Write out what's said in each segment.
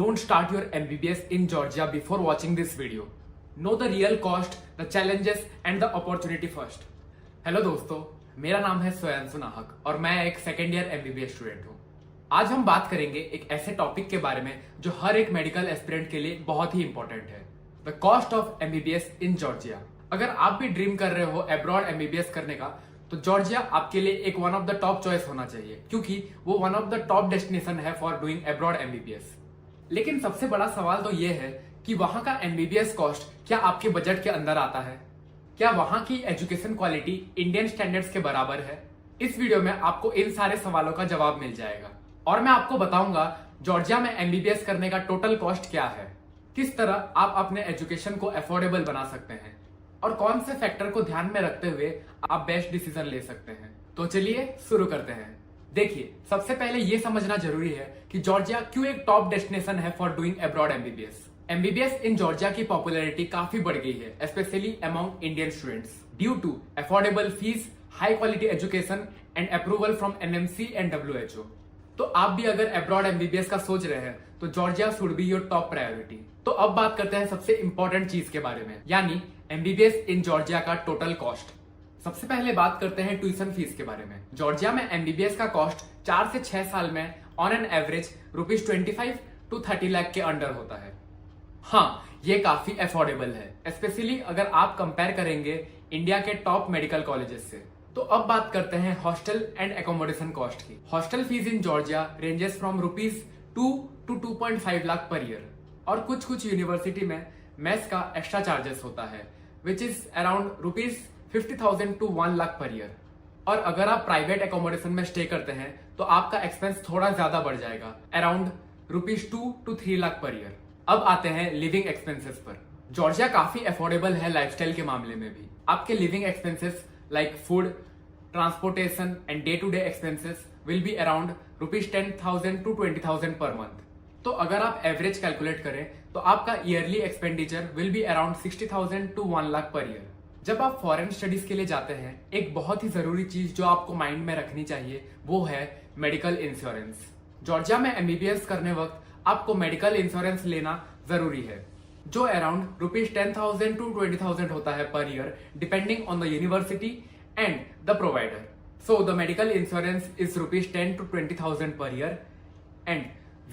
Don't start your MBBS in Georgia before watching this video. Know the real cost, the challenges and the opportunity first. Hello दोस्तों, मेरा नाम है स्वयंसु नाहक और मैं एक सेकेंड ईयर MBBS स्टूडेंट हूँ। आज हम बात करेंगे एक ऐसे टॉपिक के बारे में जो हर एक मेडिकल एस्पिरेंट के लिए बहुत ही इंपॉर्टेंट है, the cost of MBBS in Georgia. अगर आप भी ड्रीम कर रहे हो अब्रॉड MBBS करने का, तो जॉर्जिया आपके लिए एक one of the top choice होना चाहिए, क्योंकि वो one of the top destination है फॉर डूइंग अब्रॉड MBBS। लेकिन सबसे बड़ा सवाल तो ये है कि वहां का MBBS कॉस्ट क्या आपके बजट के अंदर आता है? क्या वहां की एजुकेशन क्वालिटी इंडियन स्टैंडर्ड्स के बराबर है? इस वीडियो में आपको इन सारे सवालों का जवाब मिल जाएगा और मैं आपको बताऊंगा जॉर्जिया में MBBS करने का टोटल कॉस्ट क्या है, किस तरह आप अपने एजुकेशन को अफोर्डेबल बना सकते हैं और कौन से फैक्टर को ध्यान में रखते हुए आप बेस्ट डिसीजन ले सकते हैं। तो चलिए शुरू करते हैं। देखिए, सबसे पहले यह समझना जरूरी है कि जॉर्जिया क्यों एक टॉप डेस्टिनेशन है for doing abroad MBBS। MBBS in Georgia की पॉपुलैरिटी काफी बढ़ गई है, specially among Indian students, due to affordable fees, high quality education and approval from NMC एंड WHO। तो आप भी अगर अब्रॉड MBBS का सोच रहे हैं तो Georgia should be your top priority. तो अब बात करते हैं सबसे इंपॉर्टेंट चीज के बारे में, यानी MBBS इन जॉर्जिया का टोटल कॉस्ट। सबसे पहले बात करते हैं ट्यूशन फीस के बारे में। जॉर्जिया में MBBS का कॉस्ट 4 से 6 साल में on an average ₹25 to 30 lakh के अंडर होता है। हाँ, ये काफी अफोर्डेबल है, स्पेशली अगर आप कंपेयर करेंगे इंडिया के टॉप मेडिकल कॉलेजेस से। तो अब बात करते हैं हॉस्टल एंड एकोमोडेशन कॉस्ट की। Hostel fees in Georgia ranges from ₹2 to 2.5 lakh per year, और कुछ यूनिवर्सिटी में मेस का एक्स्ट्रा चार्जेस होता है, which is around ₹50,000 to 1 lakh per year. और अगर आप प्राइवेट एकोमोडेशन में स्टे करते हैं तो आपका एक्सपेंस थोड़ा ज्यादा बढ़ जाएगा, around ₹2 to 3 lakh per year. अब आते हैं लिविंग एक्सपेंसेस पर। जॉर्जिया काफी अफोर्डेबल है लाइफस्टाइल के मामले में भी। आपके living expenses like food, transportation and day to day expenses will be around ₹10,000 to 20,000 per month. तो अगर आप एवरेज कैलकुलेट करें तो आपका yearly expenditure will be around 60,000 to 1 lakh per year. जब आप फॉरेन स्टडीज के लिए जाते हैं, एक बहुत ही जरूरी चीज जो आपको माइंड में रखनी चाहिए वो है मेडिकल इंश्योरेंस। जॉर्जिया में MBBS करने वक्त आपको मेडिकल इंश्योरेंस लेना जरूरी है, जो अराउंड ₹10,000 to 20,000 होता है per year, depending on the university and the provider. So the medical insurance is ₹10,000 to 20,000 per year and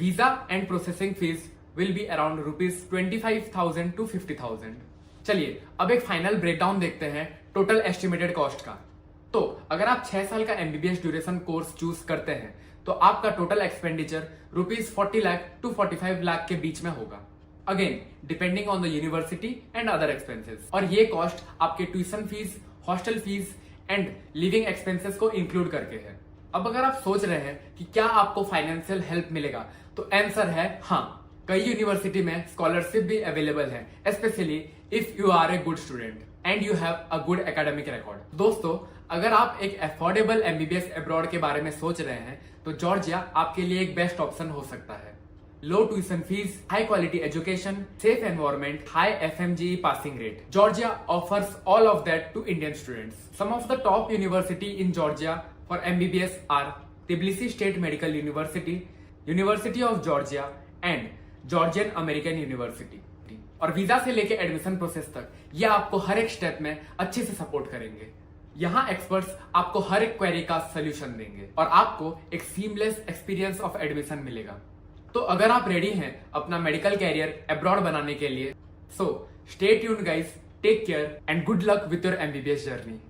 visa and processing fees will be around ₹25,000 to 50,000। चलिए अब एक फाइनल ब्रेकडाउन देखते हैं टोटल एस्टिमेटेड कॉस्ट का। तो अगर आप 6 साल का MBBS ड्यूरेशन कोर्स चूज करते हैं तो आपका total expenditure ₹40 lakh to 45 lakh के बीच में होगा, again depending on the university and other expenses. और ये कॉस्ट आपके tuition fees, hostel fees and living expenses को इंक्लूड करके है। अब अगर आप सोच रहे हैं कि क्या आपको फाइनेंशियल हेल्प मिलेगा, तो आंसर है हाँ। कई यूनिवर्सिटी में स्कॉलरशिप भी अवेलेबल है, specially if you are a good student and you have a good academic record. दोस्तों, अगर आप एक अफोर्डेबल MBBS अब्रॉड के बारे में सोच रहे हैं तो जॉर्जिया आपके लिए एक बेस्ट ऑप्शन हो सकता है। लो tuition fees, high quality education, safe environment, high FMGE passing rate. Georgia offers all of that to Indian students. Some of the top university in Georgia for MBBS are Tbilisi State Medical University, University of Georgia and Georgian American University। और visa से लेके admission process तक ये आपको हर एक step में अच्छे से सपोर्ट करेंगे। यहाँ एक्सपर्ट्स आपको हर एक क्वेरी का सोल्यूशन देंगे और आपको एक सीमलेस एक्सपीरियंस ऑफ एडमिशन मिलेगा। तो अगर आप रेडी हैं अपना मेडिकल कैरियर अब्रॉड बनाने के लिए, so stay tuned guys, take care and good luck with your MBBS journey.